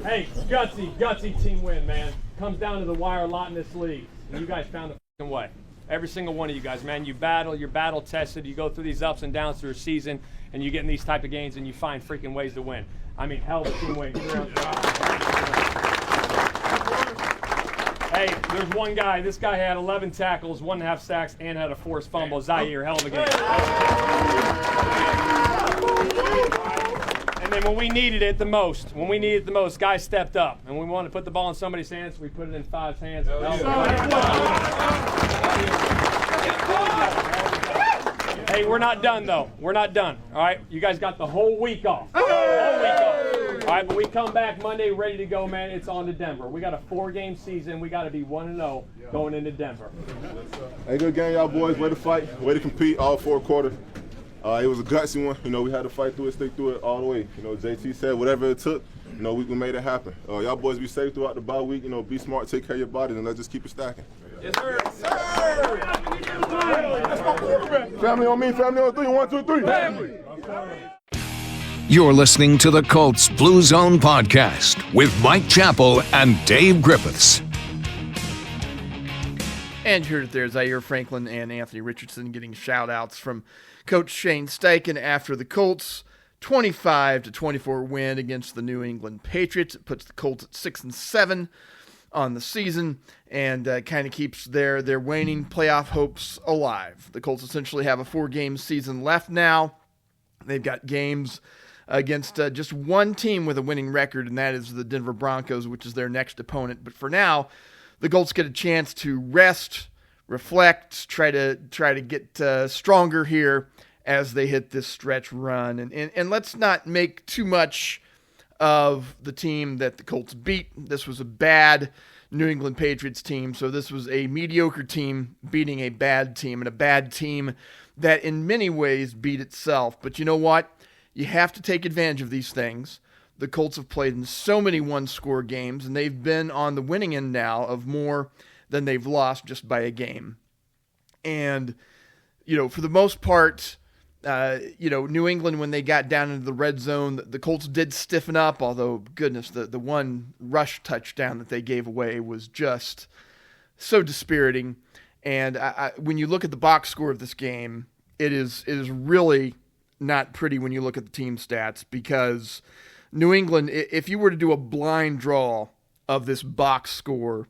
Hey, gutsy team win, man. Comes down to the wire a lot in this league. And you guys found the fucking way. Every single one of you guys, man. You're battle tested. You go through these ups and downs through a season, and you get in these type of games, and you find freaking ways to win. I mean, hell of a team win. Hey, there's one guy. This guy had 11 tackles, 1.5 sacks, and had a forced fumble. Zaire, hell of a game. And then when we needed it the most, guys stepped up. And when we wanted to put the ball in somebody's hands, we put it in Five's hands. Hey, we're not done, though. We're not done, all right? You guys got the whole week off. All right, but we come back Monday ready to go, man. It's on to Denver. We got a 4-game season. We got to be 1-0 going into Denver. Hey, good game, y'all boys. Way to fight, way to compete all 4 quarters. It was a gutsy one. You know, we had to fight through it, stick through it all the way. You know, JT said whatever it took, you know, we made it happen. Y'all boys be safe throughout the bye week. You know, be smart, take care of your body, and let's just keep it stacking. Yes, sir. Yes, sir. That's my quarterback. Family on me, family on 3. 1, 2, 3. Family. You're listening to the Colts Blue Zone Podcast with Mike Chappell and Dave Griffiths. And here there's Zaire Franklin and Anthony Richardson getting shout-outs from Coach Shane Steichen after the Colts' 25-24 win against the New England Patriots. It puts the Colts at 6-7 on the season and kind of keeps their waning playoff hopes alive. The Colts essentially have a 4-game season left now. They've got games against just one team with a winning record, and that is the Denver Broncos, which is their next opponent. But for now, the Colts get a chance to rest, reflect, try to get stronger here as they hit this stretch run. And let's not make too much of the team that the Colts beat. This was a bad New England Patriots team, so this was a mediocre team beating a bad team, and a bad team that in many ways beat itself. But you know what? You have to take advantage of these things. The Colts have played in so many one-score games, and they've been on the winning end now of more than they've lost just by a game. And, you know, for the most part, New England, when they got down into the red zone, the Colts did stiffen up, although, goodness, the one rush touchdown that they gave away was just so dispiriting. And when you look at the box score of this game, it is really not pretty when you look at the team stats, because New England, if you were to do a blind draw of this box score,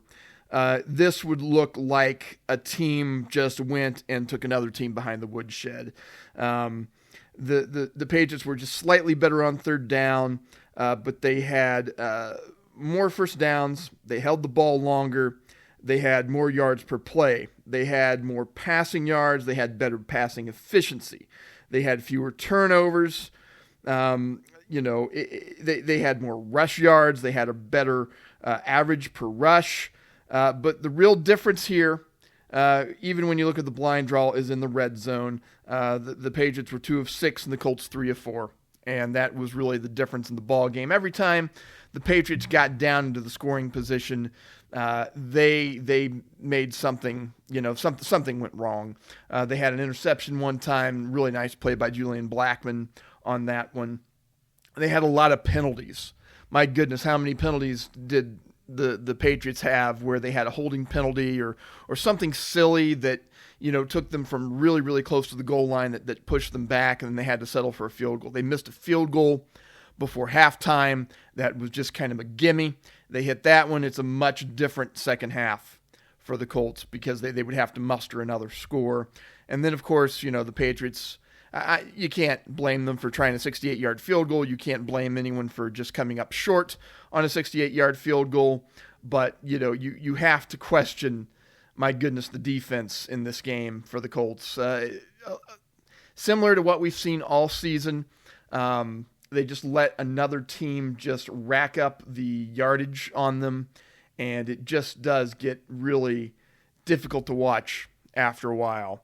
this would look like a team just went and took another team behind the woodshed. The Patriots were just slightly better on third down, but they had more first downs. They held the ball longer. They had more yards per play. They had more passing yards. They had better passing efficiency. They had fewer turnovers. They had more rush yards. They had a better average per rush. But the real difference here, even when you look at the blind draw, is in the red zone. The Patriots were 2 of 6 and the Colts 3 of 4. And that was really the difference in the ball game. Every time the Patriots got down into the scoring position, they made something, something went wrong. They had an interception one time, really nice play by Julian Blackmon on that one. They had a lot of penalties. My goodness, how many penalties did the Patriots have where they had a holding penalty or something silly that, took them from really, really close to the goal line that pushed them back, and then they had to settle for a field goal. They missed a field goal before halftime. That was just kind of a gimme. They hit that one. It's a much different second half for the Colts because they would have to muster another score. And then, of course, the Patriots, you can't blame them for trying a 68-yard field goal. You can't blame anyone for just coming up short on a 68-yard field goal. But, you have to question, my goodness, the defense in this game for the Colts. Similar to what we've seen all season, they just let another team just rack up the yardage on them, and it just does get really difficult to watch after a while,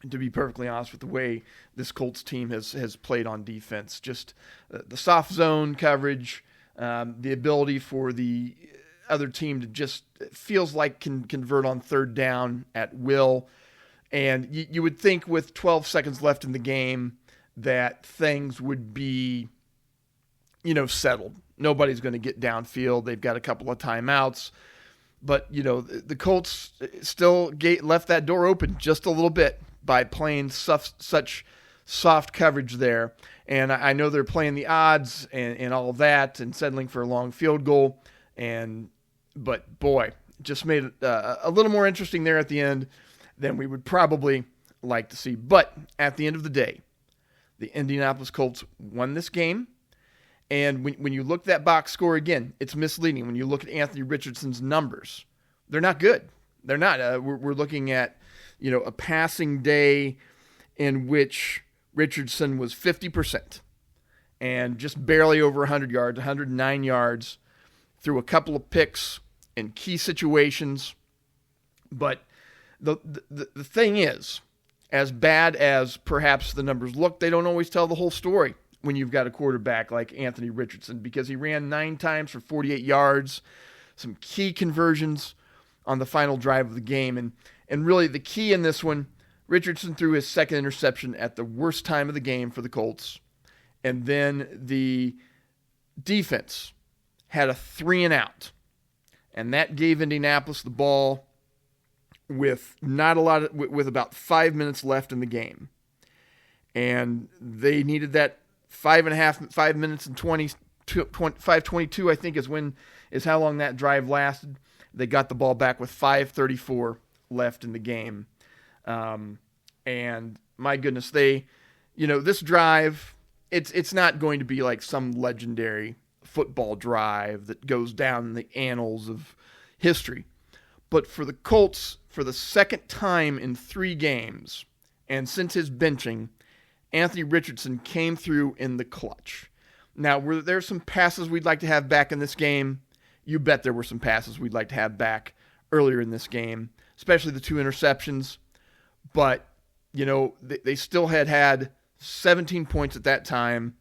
to be perfectly honest with the way this Colts team has played on defense. Just the soft zone coverage, the ability for the other team to just, it feels like, can convert on third down at will. And you would think with 12 seconds left in the game that things would be, settled. Nobody's going to get downfield. They've got a couple of timeouts. But, the Colts still left that door open just a little bit by playing such soft coverage there. And I know they're playing the odds and all that and settling for a long field goal. But boy, just made it a little more interesting there at the end than we would probably like to see. But at the end of the day, the Indianapolis Colts won this game. And when you look at that box score again, it's misleading. When you look at Anthony Richardson's numbers, they're not good. They're not. We're looking at, a passing day in which Richardson was 50% and just barely over 100 yards, 109 yards, threw a couple of picks in key situations. But the thing is, as bad as perhaps the numbers look, they don't always tell the whole story when you've got a quarterback like Anthony Richardson, because he ran 9 times for 48 yards, some key conversions on the final drive of the game. And really the key in this one, Richardson threw his second interception at the worst time of the game for the Colts. And then the defense had a 3-and-out. And that gave Indianapolis the ball with with about 5 minutes left in the game. And they needed that 5 minutes and 5:22, I think, is how long that drive lasted. They got the ball back with 5:34 left in the game. And my goodness, this drive, it's not going to be like some legendary football drive that goes down in the annals of history. But for the Colts, for the second time in 3 games, and since his benching, Anthony Richardson came through in the clutch. Now, were there some passes we'd like to have back in this game? You bet there were some passes we'd like to have back earlier in this game, especially the 2 interceptions. But, they still had 17 points at that time.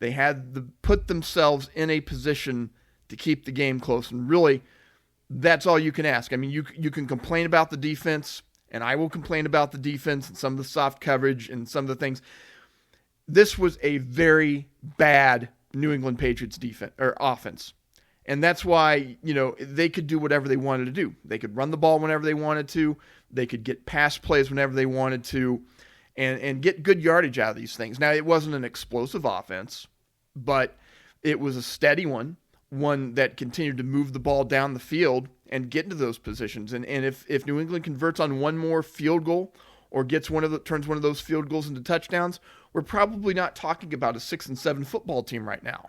They had put themselves in a position to keep the game close. And really, that's all you can ask. I mean, you can complain about the defense, and I will complain about the defense and some of the soft coverage and some of the things. This was a very bad New England Patriots defense or offense. And that's why, they could do whatever they wanted to do. They could run the ball whenever they wanted to. They could get pass plays whenever they wanted to and get good yardage out of these things. Now, it wasn't an explosive offense, but it was a steady one that continued to move the ball down the field and get into those positions. And if New England converts on one more field goal or turns one of those field goals into touchdowns, we're probably not talking about a 6-7 football team right now.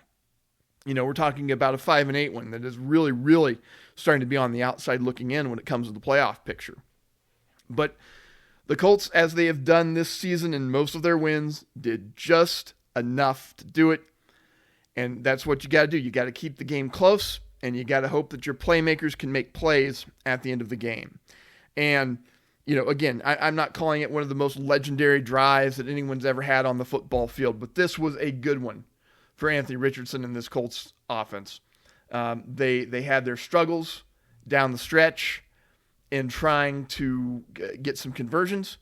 We're talking about a 5-8 one that is really, really starting to be on the outside looking in when it comes to the playoff picture. But the Colts, as they have done this season in most of their wins, did just enough to do it. And that's what you got to do. You got to keep the game close, and you got to hope that your playmakers can make plays at the end of the game. And, again, I'm not calling it one of the most legendary drives that anyone's ever had on the football field, but this was a good one for Anthony Richardson and this Colts offense. They had their struggles down the stretch in trying to get some conversions.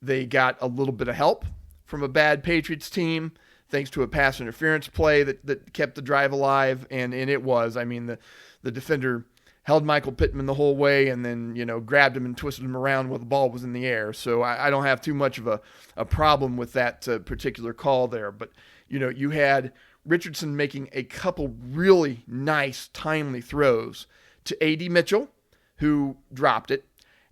They got a little bit of help from a bad Patriots team, thanks to a pass interference play that kept the drive alive, and it was. I mean, the defender held Michael Pittman the whole way and then, grabbed him and twisted him around while the ball was in the air. So I don't have too much of a problem with that particular call there. But, you had Richardson making a couple really nice, timely throws to A.D. Mitchell, who dropped it,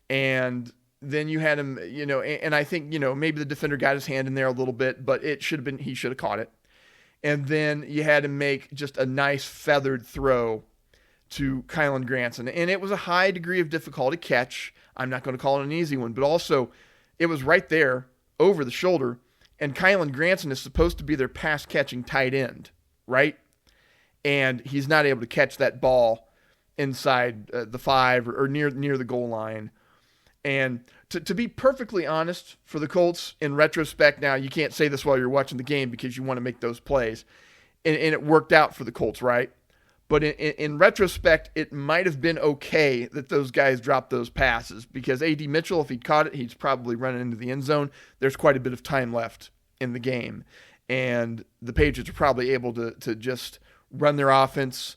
and then you had him, and I think, maybe the defender got his hand in there a little bit, but he should have caught it. And then you had him make just a nice feathered throw to Kylan Granson. And it was a high degree of difficulty catch. I'm not going to call it an easy one, but also it was right there over the shoulder. And Kylan Granson is supposed to be their pass catching tight end, right? And he's not able to catch that ball inside the 5 or near the goal line. And to be perfectly honest, for the Colts, in retrospect, now you can't say this while you're watching the game because you want to make those plays. And it worked out for the Colts, right? But in retrospect, it might have been okay that those guys dropped those passes because A.D. Mitchell, if he'd caught it, he's probably running into the end zone. There's quite a bit of time left in the game. And the Patriots are probably able to just run their offense,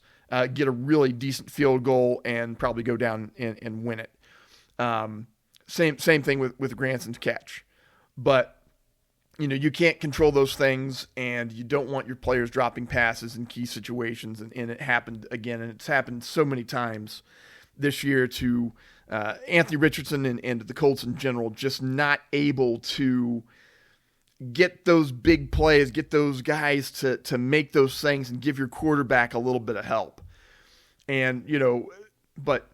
get a really decent field goal, and probably go down and win it. Same thing with Granson's catch. But, you can't control those things, and you don't want your players dropping passes in key situations. And it happened again, and it's happened so many times this year to Anthony Richardson and the Colts in general, just not able to get those big plays, get those guys to make those things and give your quarterback a little bit of help. And, but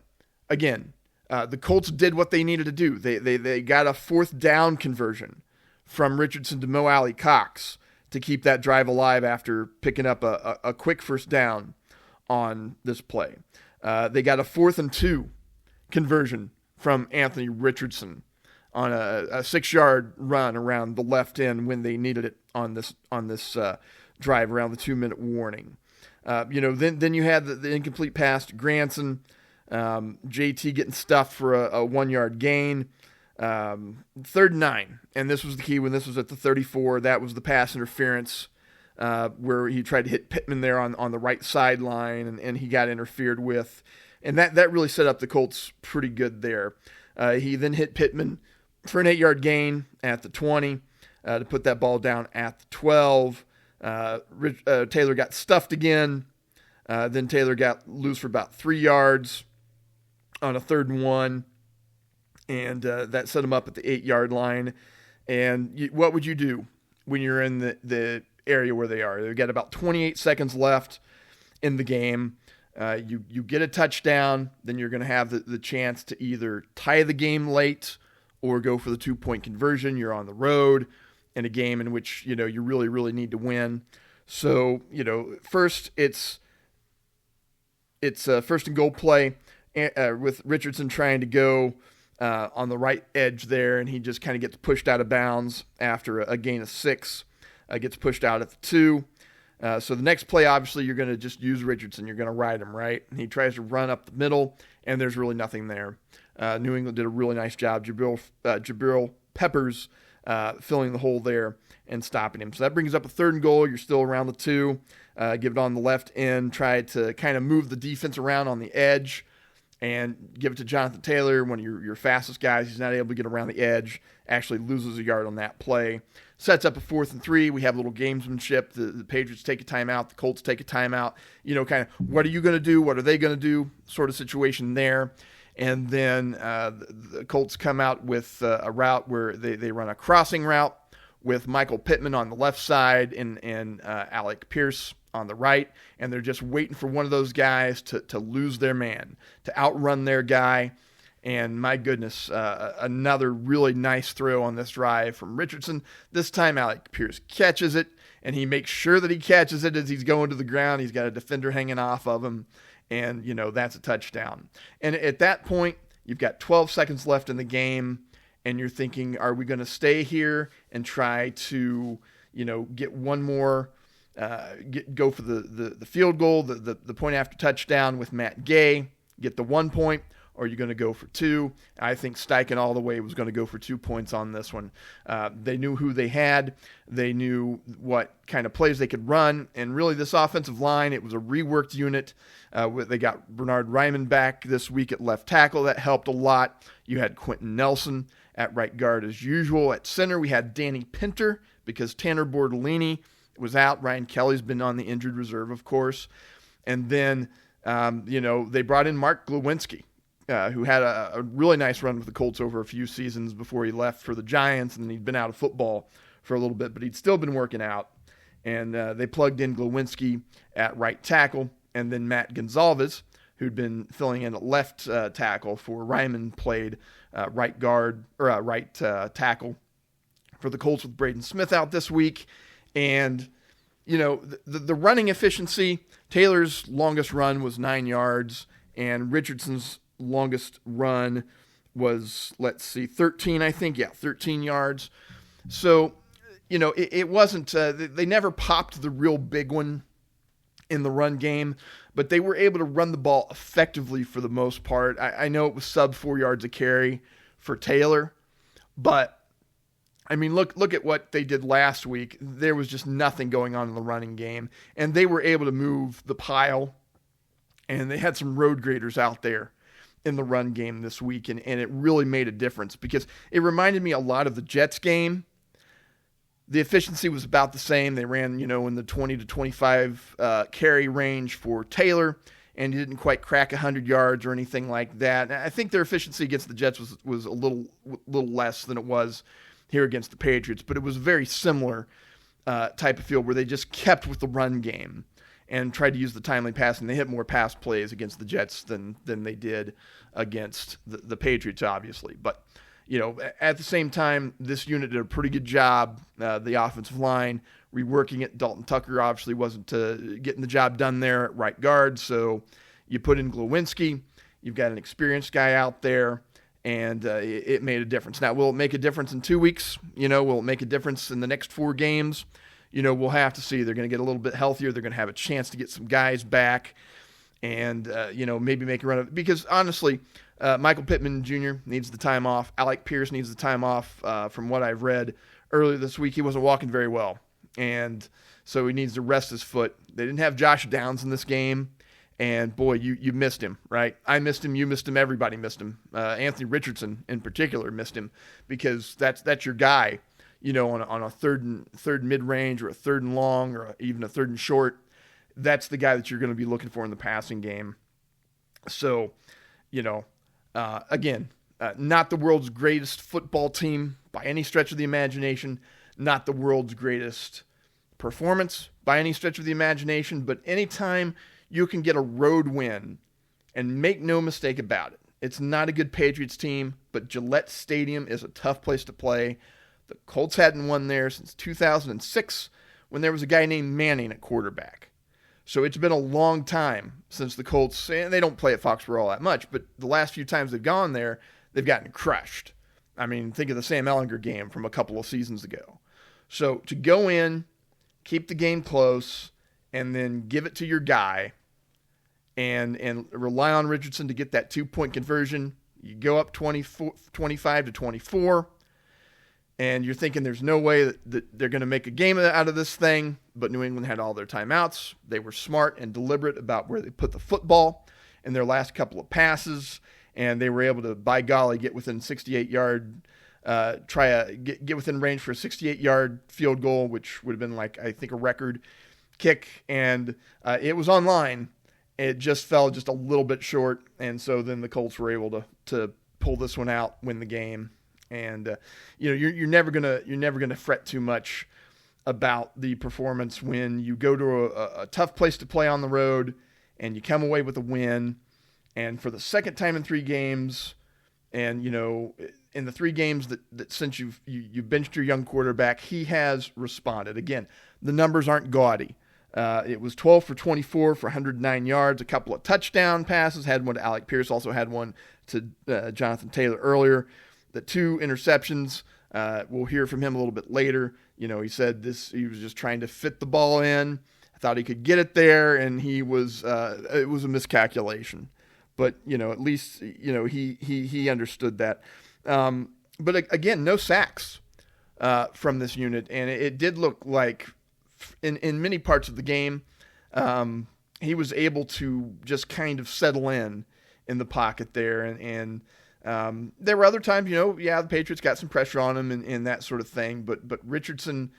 again, the Colts did what they needed to do. They got a 4th down conversion from Richardson to Mo Alley Cox to keep that drive alive after picking up a quick 1st down on this play. They got a 4th and 2 conversion from Anthony Richardson on a 6-yard run around the left end when they needed it on this drive around the 2-minute warning. Then you had the incomplete pass to Granson, JT getting stuffed for a 1-yard gain. 3rd and 9, and this was the key when this was at the 34. That was the pass interference where he tried to hit Pittman there on the right sideline, and he got interfered with. And that really set up the Colts pretty good there. He then hit Pittman for an 8-yard gain at the 20 to put that ball down at the 12. Taylor got stuffed again. Then Taylor got loose for about 3 yards on a 3rd and 1. And that set him up at the 8-yard line. And what would you do when you're in the area where they are? They've got about 28 seconds left in the game. You get a touchdown, then you're going to have the chance to either tie the game late or go for the 2-point conversion. You're on the road in a game in which, you really, really need to win. So, first it's a 1st and goal play with Richardson trying to go on the right edge there, and he just kind of gets pushed out of bounds after a gain of 6. Gets pushed out at the 2. So the next play, obviously, you're going to just use Richardson. You're going to ride him, right? And he tries to run up the middle, and there's really nothing there. New England did a really nice job. Jabril Peppers filling the hole there and stopping him. So that brings up a 3rd and goal. You're still around the 2. Give it on the left end. Try to kind of move the defense around on the edge and give it to Jonathan Taylor, one of your fastest guys. He's not able to get around the edge, actually loses a yard on that play. Sets up a 4th and 3. We have a little gamesmanship. The Patriots take a timeout. The Colts take a timeout. Kind of what are you going to do? What are they going to do? Sort of situation there. And then the Colts come out with a route where they run a crossing route with Michael Pittman on the left side and Alec Pierce on the right, and they're just waiting for one of those guys to lose their man, to outrun their guy. And my goodness, another really nice throw on this drive from Richardson. This time Alec Pierce catches it, and he makes sure that he catches it as he's going to the ground. He's got a defender hanging off of him, and, that's a touchdown. And at that point, you've got 12 seconds left in the game, and you're thinking, are we going to stay here and try to, get one more go for the field goal, the point after touchdown with Matt Gay, get the 1 point, or are you going to go for 2? I think Steichen all the way was going to go for 2 points on this one. They knew who they had. They knew what kind of plays they could run. And really this offensive line, it was a reworked unit. They got Bernard Ryman back this week at left tackle. That helped a lot. You had Quentin Nelson at right guard as usual. At center, we had Danny Pinter because Tanner Bordolini was out. Ryan Kelly's been on the injured reserve, of course. And then, they brought in Mark Glowinski, who had a really nice run with the Colts over a few seasons before he left for the Giants, and then he'd been out of football for a little bit, but he'd still been working out. And they plugged in Glowinski at right tackle, and then Matt Gonzalez, who'd been filling in at left tackle for Ryman, played right guard or right tackle for the Colts with Braden Smith out this week. And, the running efficiency, Taylor's longest run was 9 yards, and Richardson's longest run was, 13, I think. Yeah, 13 yards. So, it wasn't, they never popped the real big one in the run game, but they were able to run the ball effectively for the most part. I know it was sub 4 yards a carry for Taylor, but I mean, look at what they did last week. There was just nothing going on in the running game, and they were able to move the pile, and they had some road graders out there in the run game this week, and it really made a difference because it reminded me a lot of the Jets game. The efficiency was about the same. They ran, in the 20 to 25 carry range for Taylor, and he didn't quite crack 100 yards or anything like that. I think their efficiency against the Jets was a little less than it was here against the Patriots, but it was a very similar type of field where they just kept with the run game and tried to use the timely passing. They hit more pass plays against the Jets than they did against the Patriots, obviously. But, at the same time, this unit did a pretty good job, the offensive line, reworking it. Dalton Tucker obviously wasn't getting the job done there at right guard, so you put in Glowinski. You've got an experienced guy out there, and it made a difference. Now, will it make a difference in 2 weeks? Will it make a difference in the next 4 games? We'll have to see. They're going to get a little bit healthier. They're going to have a chance to get some guys back and, maybe make a run of it. Because, honestly, Michael Pittman Jr. needs the time off. Alec Pierce needs the time off. From what I've read earlier this week, he wasn't walking very well. And so he needs to rest his foot. They didn't have Josh Downs in this game. And, boy, you missed him, right? I missed him. You missed him. Everybody missed him. Anthony Richardson, in particular, missed him because that's your guy, on a third mid-range or a third and long or even a third and short. That's the guy that you're going to be looking for in the passing game. So, again, not the world's greatest football team by any stretch of the imagination, not the world's greatest performance by any stretch of the imagination, but anytime you can get a road win, and make no mistake about it, it's not a good Patriots team, but Gillette Stadium is a tough place to play. The Colts hadn't won there since 2006 when there was a guy named Manning at quarterback. So it's been a long time since the Colts, and they don't play at Foxborough all that much, but the last few times they've gone there, they've gotten crushed. I mean, think of the Sam Ehlinger game from a couple of seasons ago. So to go in, keep the game close, and then give it to your guy and rely on Richardson to get that 2-point conversion. You go up 25 to 24, and you're thinking there's no way that they're going to make a game out of this thing, but New England had all their timeouts. They were smart and deliberate about where they put the football in their last couple of passes, and they were able to, by golly, get within 68-yard get within range for a 68-yard field goal, which would have been I think a record kick, and it was online. It just fell just a little bit short, and so then the Colts were able to pull this one out, win the game, and you're never gonna fret too much about the performance when you go to a tough place to play on the road and you come away with a win, and for the second time in 3 games, and in the 3 games that since you've benched your young quarterback, he has responded. Again, the numbers aren't gaudy. It was 12 for 24 for 109 yards, a couple of touchdown passes, had one to Alec Pierce, also had one to Jonathan Taylor earlier. The 2 interceptions, we'll hear from him a little bit later. He said he was just trying to fit the ball in. I thought he could get it there, and it was a miscalculation. But, at least, he understood that. But again, no sacks from this unit, and it did look like in many parts of the game, he was able to just kind of settle in the pocket there, and there were other times, the Patriots got some pressure on him and that sort of thing, but Richardson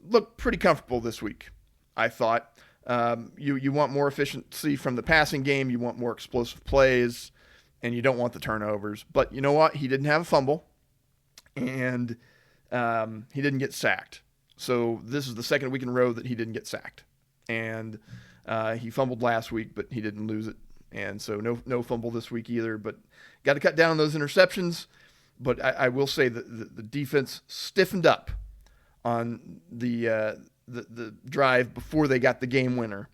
looked pretty comfortable this week, I thought. You want more efficiency from the passing game, you want more explosive plays, and you don't want the turnovers. But you know what? He didn't have a fumble, and he didn't get sacked. So this is the second week in a row that he didn't get sacked. And he fumbled last week, but he didn't lose it. And so no fumble this week either. But got to cut down on those interceptions. But I will say that the defense stiffened up on the drive before they got the game winner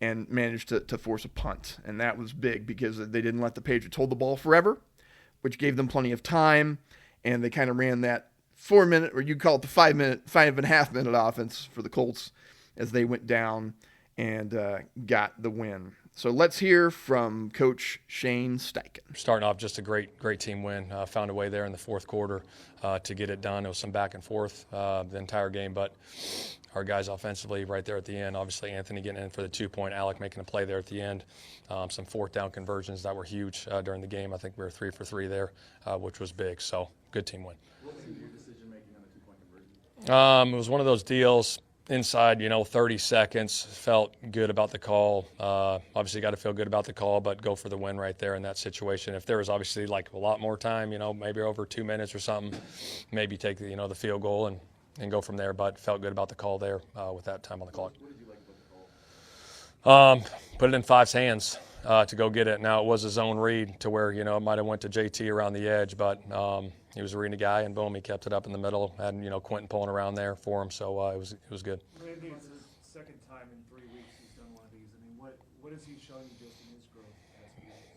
and managed to force a punt. And that was big because they didn't let the Patriots hold the ball forever, which gave them plenty of time. And they kind of ran that 4-minute, or you call it the 5.5 minute offense for the Colts as they went down and got the win. So let's hear from Coach Shane Steichen. Starting off, just a great team win. Found a way there in the fourth quarter to get it done. It was some back and forth the entire game, but our guys offensively right there at the end, obviously Anthony getting in for the 2-point, Alec making a play there at the end. Some fourth down conversions that were huge during the game. I think we were 3 for 3 there, which was big. So good team win. What was your decision making on the 2-point conversion? It was one of those deals inside, 30 seconds. Felt good about the call. Obviously got to feel good about the call, but go for the win right there in that situation. If there was obviously like a lot more time, maybe over 2 minutes or something, maybe take the field goal and go from there. But felt good about the call there with that time on the clock. What did you like about the call? Put it in Five's hands to go get it. Now it was a zone read to where it might have went to JT around the edge, but he was a reading guy, and boom, he kept it up in the middle. Had Quentin pulling around there for him, so it was good. Randy, it's his second time in 3 weeks he's done one of these. I mean, what has he shown you just in his growth?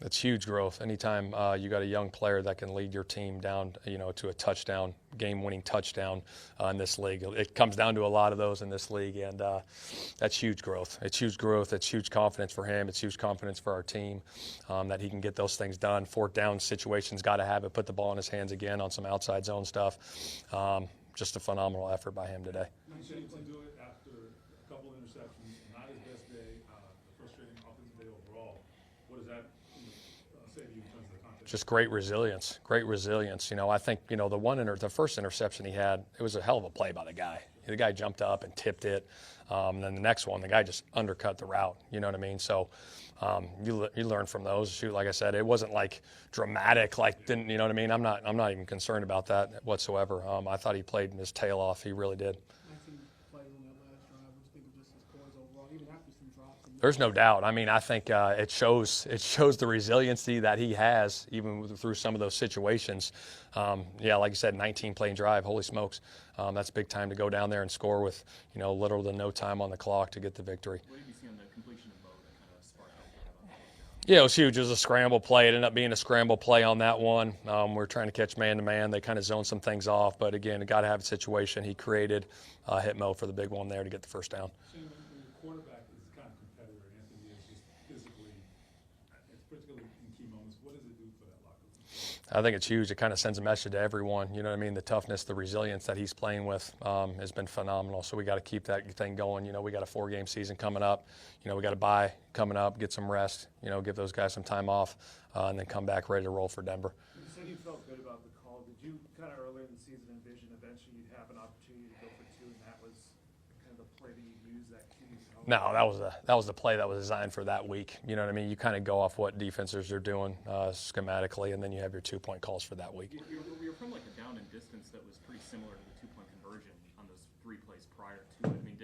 It's huge growth. Anytime you got a young player that can lead your team down, to a touchdown, game-winning touchdown in this league. It comes down to a lot of those in this league, and that's huge growth. It's huge growth. It's huge confidence for him. It's huge confidence for our team that he can get those things done. Fourth down situations, got to have it. Put the ball in his hands again on some outside zone stuff. Just a phenomenal effort by him today. You said to do it after a couple interceptions, not his best day, a frustrating offensive day overall. What does that say to you in terms of the context? Just great resilience. I think, the first interception he had, it was a hell of a play by the guy. The guy jumped up and tipped it. And then the next one, the guy just undercut the route. You know what I mean? So you learn from those. Shoot, like I said, it wasn't like dramatic, you know what I mean? I'm not even concerned about that whatsoever. I thought he played his tail off. He really did. There's no doubt. I mean, I think it shows the resiliency that he has, even through some of those situations. Like you said, 19-play drive. Holy smokes, that's big time to go down there and score with little to no time on the clock to get the victory. What did you see on the completion of Bo that kind of sparked out? Yeah, it was huge. It was a scramble play. It ended up being a scramble play on that one. We were trying to catch man-to-man. They kind of zoned some things off, but again, got to have a situation. He created, hit Mo for the big one there to get the first down. Shane, when the quarterback is kind of competitor, Anthony is just physically, particularly in key moments, what does it do for that locker room? I think it's huge. It kind of sends a message to everyone. You know what I mean? The toughness, the resilience that he's playing with has been phenomenal. So we got to keep that thing going. We got a 4-game season coming up. We got a bye coming up, get some rest, give those guys some time off, and then come back ready to roll for Denver. You said you felt good about the call. Did you kind of earlier in the season envision eventually you'd have an opportunity to go for 2, and that was kind of the play that you used, that key? No, that was the play that was designed for that week. You know what I mean? You kind of go off what defenses are doing schematically, and then you have your 2-point calls for that week. You're from like a down and distance that was pretty similar to the 2-point conversion on those 3 plays prior to it. I mean,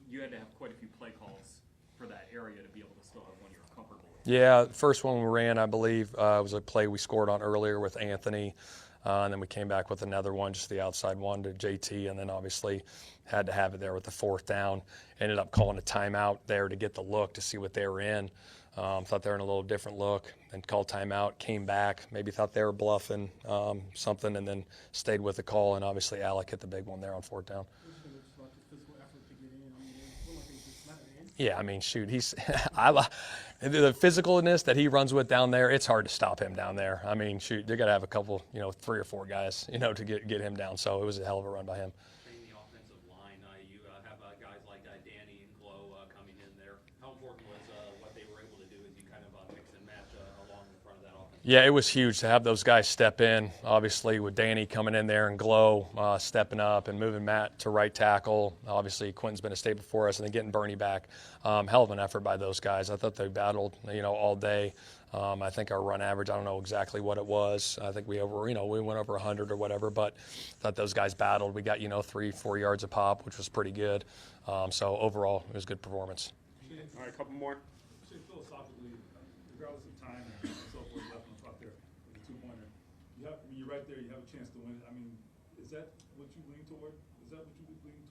you had to have quite a few play calls for that area to be able to still have one you're comfortable with? Yeah, the first one we ran, I believe, was a play we scored on earlier with Anthony. And then we came back with another one, just the outside one to JT, and then obviously had to have it there with the 4th down. Ended up calling a timeout there to get the look to see what they were in. Thought they were in a little different look, and called timeout, came back, maybe thought they were bluffing something, and then stayed with the call, and obviously Alec hit the big one there on 4th down. Yeah, I mean, shoot, he's the physicalness that he runs with down there. It's hard to stop him down there. I mean, shoot, they got to have a couple, 3 or 4 guys, to get him down. So it was a hell of a run by him. The offensive line, you have guys like Danny and Glow coming in there. How important was what they were able to do as you kind of mix and match along the front of that offense? Yeah, it was huge to have those guys step in. Obviously, with Danny coming in there and Glow stepping up and moving Matt to right tackle. Obviously, Quentin's been a staple for us, and then getting Bernie back. Hell of an effort by those guys. I thought they battled, all day. I think our run average, I don't know exactly what it was. I think we went over 100 or whatever, but thought those guys battled. We got, 3-4 yards a pop, which was pretty good. So overall, it was a good performance. All right, a couple more. Philosophically, regardless of time and so forth, left on top there with the 2-pointer, you're right there, you have a chance to win. I mean, is that what you lean toward?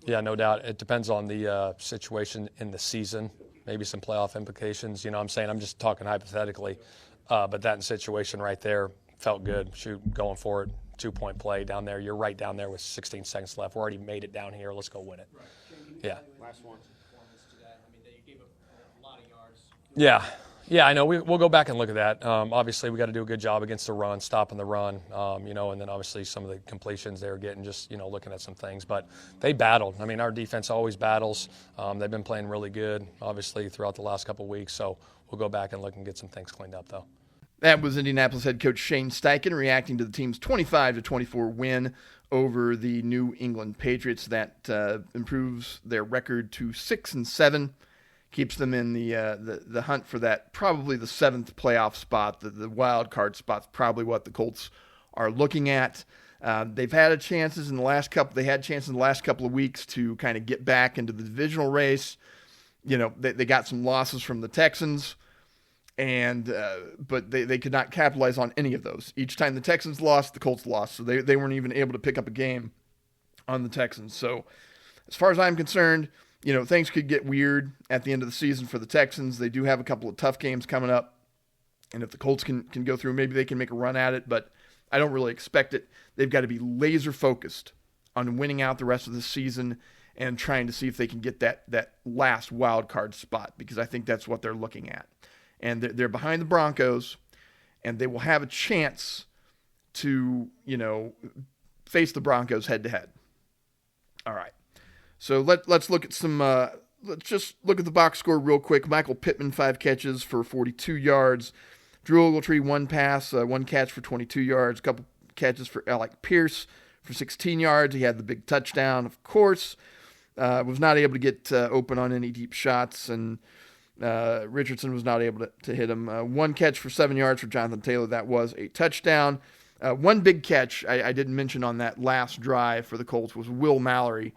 Yeah, no doubt. It depends on the situation in the season, maybe some playoff implications. I'm saying, I'm just talking hypothetically. But that situation right there felt good. Shoot, going for it, 2-point play down there. You're right down there with 16 seconds left. We already made it down here. Let's go win it. Right. Yeah. Last one. Today. I mean, you gave up a lot of yards. Yeah, I know. We'll go back and look at that. Obviously, we got to do a good job against the run, stopping the run, and then obviously some of the completions they were getting, just, looking at some things. But they battled. I mean, our defense always battles. They've been playing really good, obviously, throughout the last couple of weeks. So we'll go back and look and get some things cleaned up, though. That was Indianapolis head coach Shane Steichen reacting to the team's 25-24 win over the New England Patriots. That improves their record to 6-7. Keeps them in the hunt for that, probably the 7th playoff spot. The wild card spot's probably what the Colts are looking at. They've had chances in the last couple. They had chances in the last couple of weeks to kind of get back into the divisional race. They got some losses from the Texans, but they could not capitalize on any of those. Each time the Texans lost, the Colts lost, so they weren't even able to pick up a game on the Texans. So, as far as I'm concerned, things could get weird at the end of the season for the Texans. They do have a couple of tough games coming up. And if the Colts can go through, maybe they can make a run at it, but I don't really expect it. They've got to be laser focused on winning out the rest of the season and trying to see if they can get that last wild card spot, because I think that's what they're looking at. And they're behind the Broncos, and they will have a chance to, face the Broncos head to head. All right. So let's look at some. Let's just look at the box score real quick. Michael Pittman, 5 catches for 42 yards. Drew Ogletree, 1 pass, 1 catch for 22 yards. A couple catches for Alec Pierce for 16 yards. He had the big touchdown, of course. Was not able to get open on any deep shots, and Richardson was not able to hit him. 1 catch for 7 yards for Jonathan Taylor. That was a touchdown. 1 big catch I didn't mention on that last drive for the Colts was Will Mallory.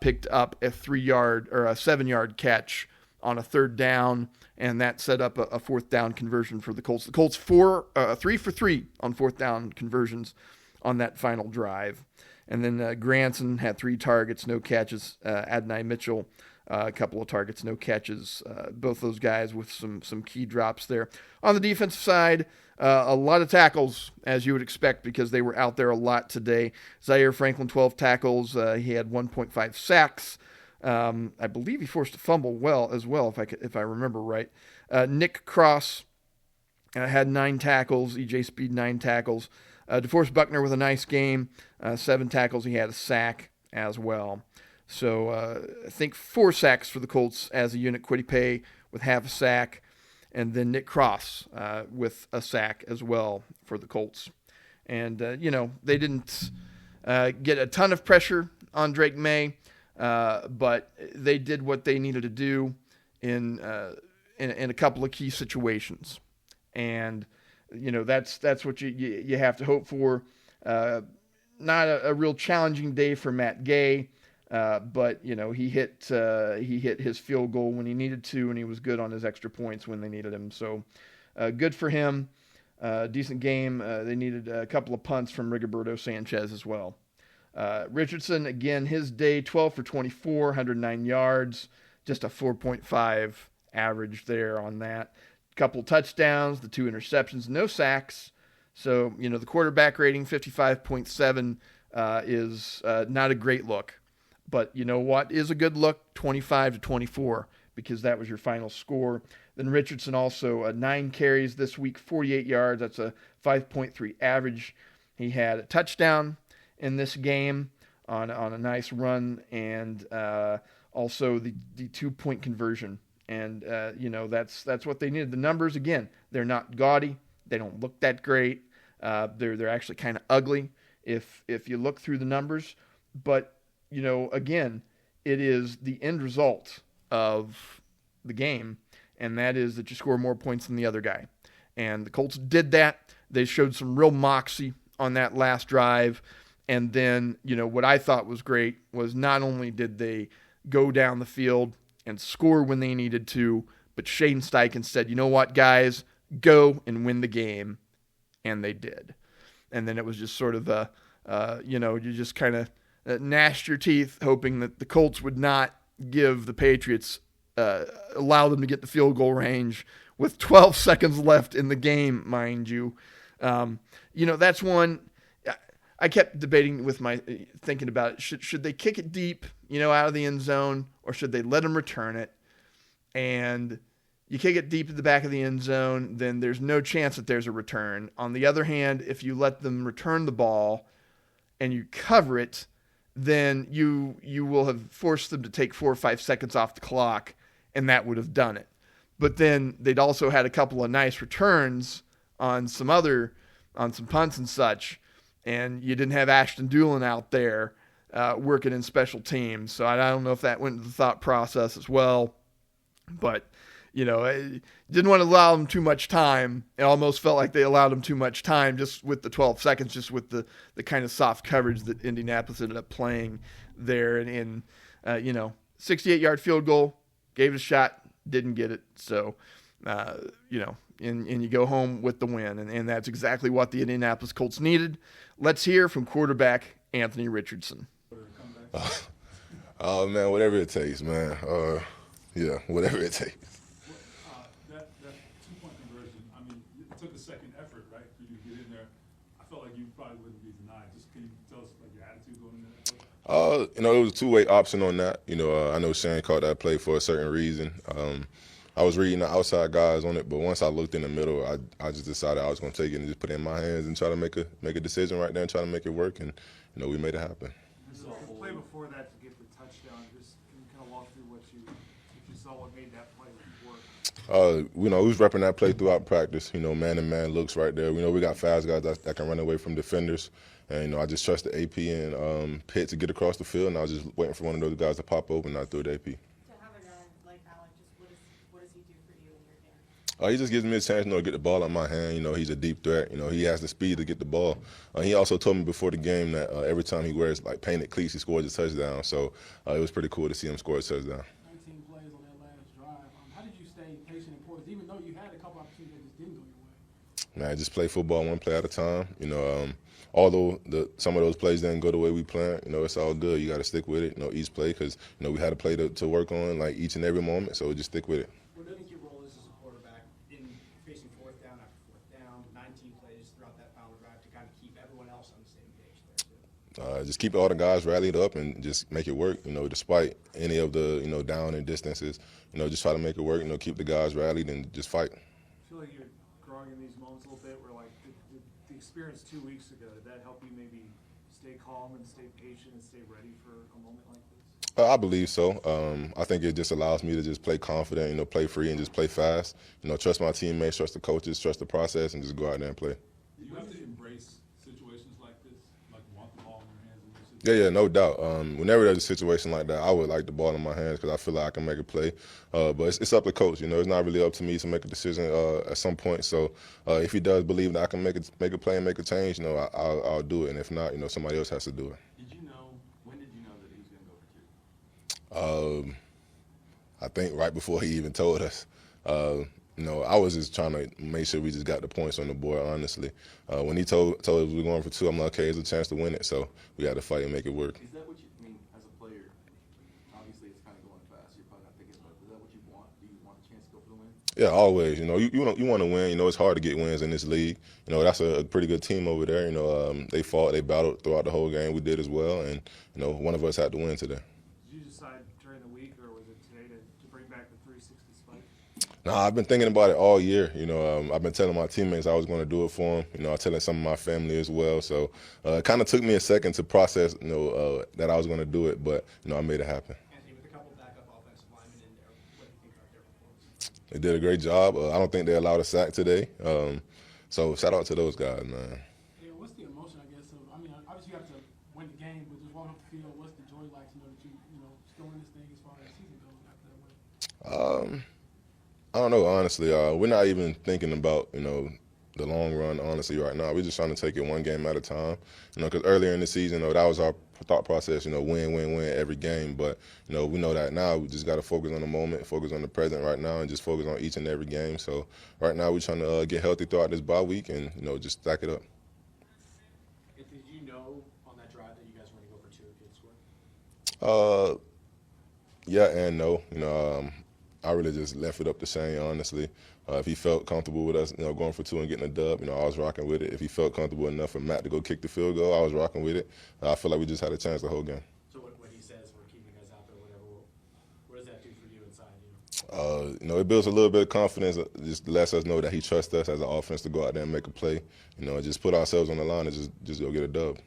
Picked up a 3-yard or a 7-yard catch on a 3rd down, and that set up a 4th down conversion for the Colts. The Colts 3 for 3 on 4th down conversions on that final drive. And then Granson had 3 targets, no catches. Adonai Mitchell, a couple of targets, no catches. Both those guys with some key drops there. On the defensive side, a lot of tackles, as you would expect, because they were out there a lot today. Zaire Franklin, 12 tackles. He had 1.5 sacks. I believe he forced a fumble as well, if I remember right. Nick Cross had 9 tackles. EJ Speed, 9 tackles. DeForest Buckner with a nice game. 7 tackles. He had a sack as well. So I think 4 sacks for the Colts as a unit. Kwity Paye with half a sack. And then Nick Cross with a sack as well for the Colts. And, they didn't get a ton of pressure on Drake May, but they did what they needed to do in a couple of key situations. And, that's what you have to hope for. Not a real challenging day for Matt Gay. But he hit his field goal when he needed to, and he was good on his extra points when they needed him. So good for him. Decent game. They needed a couple of punts from Rigoberto Sanchez as well. Richardson, again, his day, 12 for 24, 109 yards, just a 4.5 average there on that. Couple touchdowns, the 2 interceptions, no sacks. So, the quarterback rating, 55.7, is not a great look. But you know what is a good look? 25-24, because that was your final score. Then Richardson also 9 carries this week, 48 yards. That's a 5.3 average. He had a touchdown in this game on a nice run, and also the 2-point conversion. And that's what they needed. The numbers, again, they're not gaudy. They don't look that great. They're actually kind of ugly if you look through the numbers, but again, it is the end result of the game, and that is that you score more points than the other guy. And the Colts did that. They showed some real moxie on that last drive. And then, what I thought was great was not only did they go down the field and score when they needed to, but Shane Steichen said, you know what, guys, go and win the game. And they did. And then it was just sort of you just kind of gnashed your teeth, hoping that the Colts would not give the Patriots, allow them to get the field goal range with 12 seconds left in the game, mind you. That's one I kept debating thinking about it. Should they kick it deep, out of the end zone, or should they let them return it? And, you kick it deep at the back of the end zone, then there's no chance that there's a return. On the other hand, if you let them return the ball and you cover it, then you will have forced them to take 4 or 5 seconds off the clock, and that would have done it. But then they'd also had a couple of nice returns on some punts and such, and you didn't have Ashton Doolin out there working in special teams. So I don't know if that went into the thought process as well. But, I didn't want to allow them too much time. It almost felt like they allowed them too much time just with the 12 seconds, just with the kind of soft coverage that Indianapolis ended up playing there. And 68-yard field goal, gave it a shot, didn't get it. So, and you go home with the win. And that's exactly what the Indianapolis Colts needed. Let's hear from quarterback Anthony Richardson. Oh, man, whatever it takes, man. Whatever it takes. That 2-point conversion, I mean, it took a second effort, right, for you to get in there. I felt like you probably wouldn't be denied. Just can you tell us, like, your attitude going in there? It was a two-way option on that. I know Shane called that play for a certain reason. I was reading the outside guys on it, but once I looked in the middle, I just decided I was going to take it and just put it in my hands and try to make a decision right there and try to make it work, and we made it happen. The play before that to get the touchdown, just can you kind of walk through what you saw, what made that play work? We was repping that play throughout practice. Man-to-man looks right there. We got fast guys that can run away from defenders. And, I just trusted AP and Pitt to get across the field, and I was just waiting for one of those guys to pop open, and I threw it to AP. To have a guy like Alec, what does he do for you in your game? He just gives me a chance, to get the ball out of my hand. He's a deep threat. He has the speed to get the ball. He also told me before the game that every time he wears, painted cleats, he scores a touchdown. So it was pretty cool to see him score a touchdown. 19 plays on that last drive. How did you stay patient and poised, even though you had a couple opportunities that just didn't go your way? Man, just play football one play at a time. Although some of those plays didn't go the way we planned, it's all good. You got to stick with it, each play, because, we had a play to work on, each and every moment, so just stick with it. What do you think your role is as a quarterback in facing fourth down after fourth down, 19 plays throughout that final drive to kind of keep everyone else on the same page there, too? Just keep all the guys rallied up and just make it work, despite any of the, down and distances. Just try to make it work, keep the guys rallied and just fight. I feel like you're growing in these moments a little bit where, the experience 2 weeks ago, did that help you maybe stay calm and stay patient and stay ready for a moment like this? I believe so. I think it just allows me to just play confident, play free and just play fast. Trust my teammates, trust the coaches, trust the process, and just go out there and play. Do you have to embrace situations like this, like want the ball in your hands? In this Yeah, no doubt. Whenever there's a situation like that, I would like the ball in my hands because I feel like I can make a play. But it's up to coach. It's not really up to me to make a decision at some point. So if he does believe that I can make a play and make a change, I'll do it. And if not, somebody else has to do it. When did you know that he was going to go for 2? I think right before he even told us. I was just trying to make sure we just got the points on the board, honestly. When he told us we were going for 2, I'm like, okay, it's a chance to win it. So we had to fight and make it work. Is that what you mean as a player? Obviously, it's kind of going fast. You're probably not thinking about it. Is that what you want? Do you want a chance to go for the win? Yeah, always. You want to win. It's hard to get wins in this league. That's a pretty good team over there. They fought, they battled throughout the whole game. We did as well, and one of us had to win today. Did you decide during the week, or was it today to bring back the 360 spike? No, I've been thinking about it all year. I've been telling my teammates I was going to do it for them. I was telling some of my family as well. So it kind of took me a second to process, that I was going to do it, but I made it happen. Anthony, with a couple backup offensive linemen in there, what do you think about their performance? They did a great job. I don't think they allowed a sack today. So shout out to those guys, man. Yeah, what's the emotion, I guess? Obviously you have to win the game, but just walking up the field, what's the joy like to know that you still in this thing as far as the season goes after that win? I don't know, honestly. We're not even thinking about, the long run, honestly, right now. We're just trying to take it one game at a time. Because earlier in the season, that was our thought process, win every game. But, we know that now we just got to focus on the moment, focus on the present right now, and just focus on each and every game. So right now we're trying to get healthy throughout this bye week and, just stack it up. Did you know on that drive that you guys were going to go for 2 if you had scored? Yeah and no. I really just left it up to Shane, honestly. If he felt comfortable with us, going for 2 and getting a dub, I was rocking with it. If he felt comfortable enough for Matt to go kick the field goal, I was rocking with it. I feel like we just had a chance the whole game. So what he says, we're keeping you guys out there, whatever, what does that do for you inside? It builds a little bit of confidence. Just lets us know that he trusts us as an offense to go out there and make a play. And just put ourselves on the line and just go get a dub.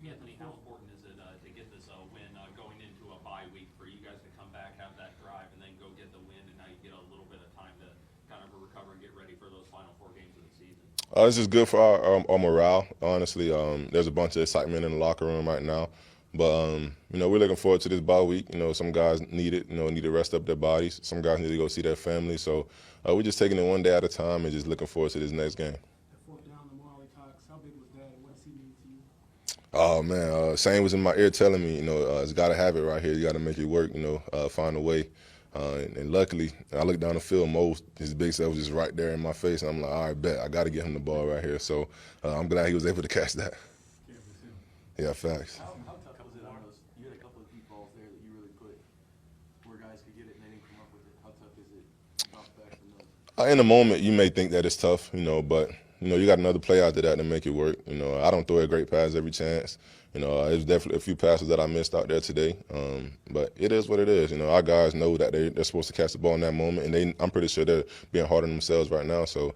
Anthony, how important is it to get this win going into a bye week for you guys to come back, have that drive, and then go get the win, and now you get a little bit of time to kind of recover and get ready for those final 4 games of the season? This is good for our morale, honestly. There's a bunch of excitement in the locker room right now. But, we're looking forward to this bye week. Some guys need it, need to rest up their bodies. Some guys need to go see their family. So we're just taking it one day at a time and just looking forward to this next game. The 4th down, the Marley talks, how big was that, and what does he mean to you? Oh, man, Shane was in my ear telling me, it's got to have it right here. You got to make it work, find a way. And luckily, I looked down the field, his big self was just right there in my face. And I'm like, all right, bet, I got to get him the ball right here. So I'm glad he was able to catch that. Yeah, facts. How tough was it on those? You had a couple of deep balls there that you really put where guys could get it and they didn't come up with it. How tough is it to bounce back from those? In the moment, you may think that it's tough, but you got another play after that to make it work. I don't throw a great pass every chance. There's definitely a few passes that I missed out there today. But it is what it is. Our guys know that they're supposed to catch the ball in that moment, and I'm pretty sure they're being hard on themselves right now. So,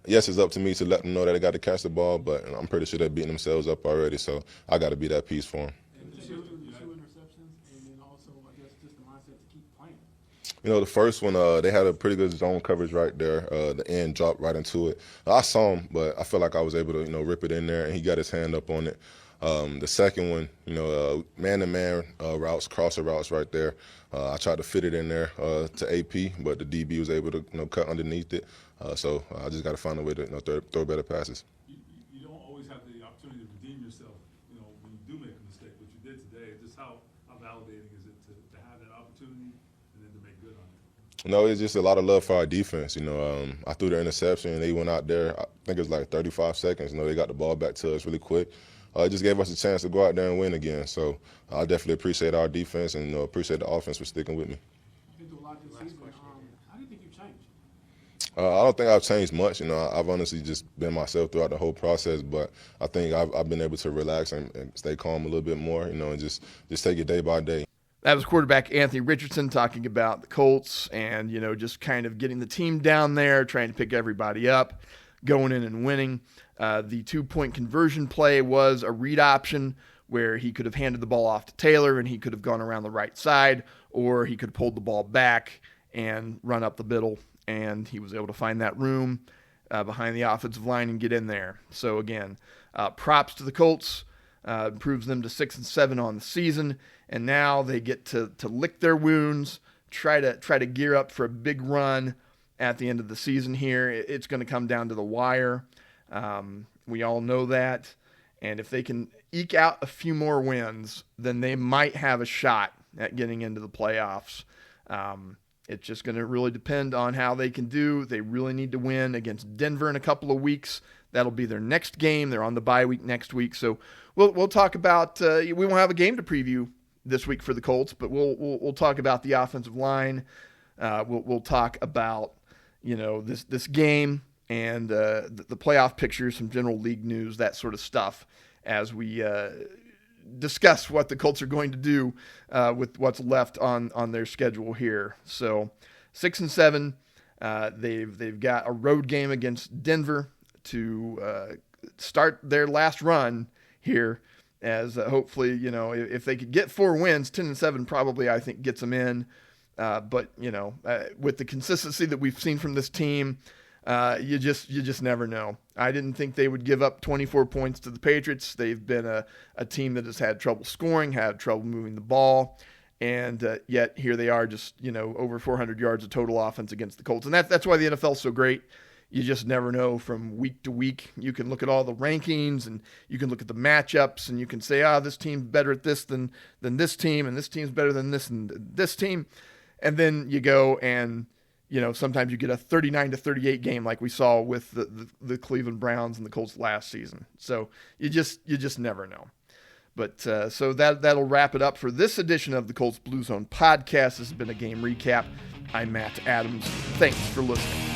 yes, it's up to me to let them know that they got to catch the ball, but I'm pretty sure they're beating themselves up already. So I got to be that piece for them. Two interceptions, and then also, I guess, just the mindset to keep playing. The first one, they had a pretty good zone coverage right there. The end dropped right into it. I saw him, but I felt like I was able to, rip it in there, and he got his hand up on it. The second one, man-to-man routes, crosser routes right there. I tried to fit it in there to AP, but the DB was able to, cut underneath it. So I just got to find a way to throw better passes. You don't always have the opportunity to redeem yourself, when you do make a mistake, which you did today. Just how validating is it to have that opportunity and then to make good on it? No, it's just a lot of love for our defense. I threw the interception, and they went out there, I think it was like 35 seconds. They got the ball back to us really quick. It just gave us a chance to go out there and win again. So I definitely appreciate our defense and appreciate the offense for sticking with me. You've been through a lot this season. How do you think you've changed? I don't think I've changed much. I've honestly just been myself throughout the whole process, but I think I've been able to relax and stay calm a little bit more, and just take it day by day. That was quarterback Anthony Richardson talking about the Colts and, just kind of getting the team down there, trying to pick everybody up, going in and winning. The 2-point conversion play was a read option where he could have handed the ball off to Taylor and he could have gone around the right side, or he could have pulled the ball back and run up the middle, and he was able to find that room behind the offensive line and get in there. So again, props to the Colts. Improves them to 6-7 on the season, and now they get to lick their wounds, try to gear up for a big run at the end of the season here. It's going to come down to the wire. We all know that, and if they can eke out a few more wins, then they might have a shot at getting into the playoffs. It's just going to really depend on how they can do. They really need to win against Denver in a couple of weeks. That'll be their next game. They're on the bye week next week, so we'll talk about. We won't have a game to preview this week for the Colts, but we'll talk about the offensive line. We'll talk about this game and the playoff picture, some general league news, that sort of stuff, as we discuss what the Colts are going to do with what's left on their schedule here. So 6-7, they've got a road game against Denver to start their last run here, as hopefully, if they could get 4 wins, 10-7 probably, I think, gets them in. But with the consistency that we've seen from this team, you just never know. I didn't think they would give up 24 points to the Patriots. They've been a team that has had trouble scoring, had trouble moving the ball, and yet here they are, just over 400 yards of total offense against the Colts. And that's why the NFL is so great. You just never know from week to week. You can look at all the rankings, and you can look at the matchups, and you can say, this team's better at this than this team, and this team's better than this and this team. And then you go and, sometimes you get a 39-38 game like we saw with the Cleveland Browns and the Colts last season. So you just never know. But so that'll wrap it up for this edition of the Colts Blue Zone podcast. This has been a game recap. I'm Matt Adams. Thanks for listening.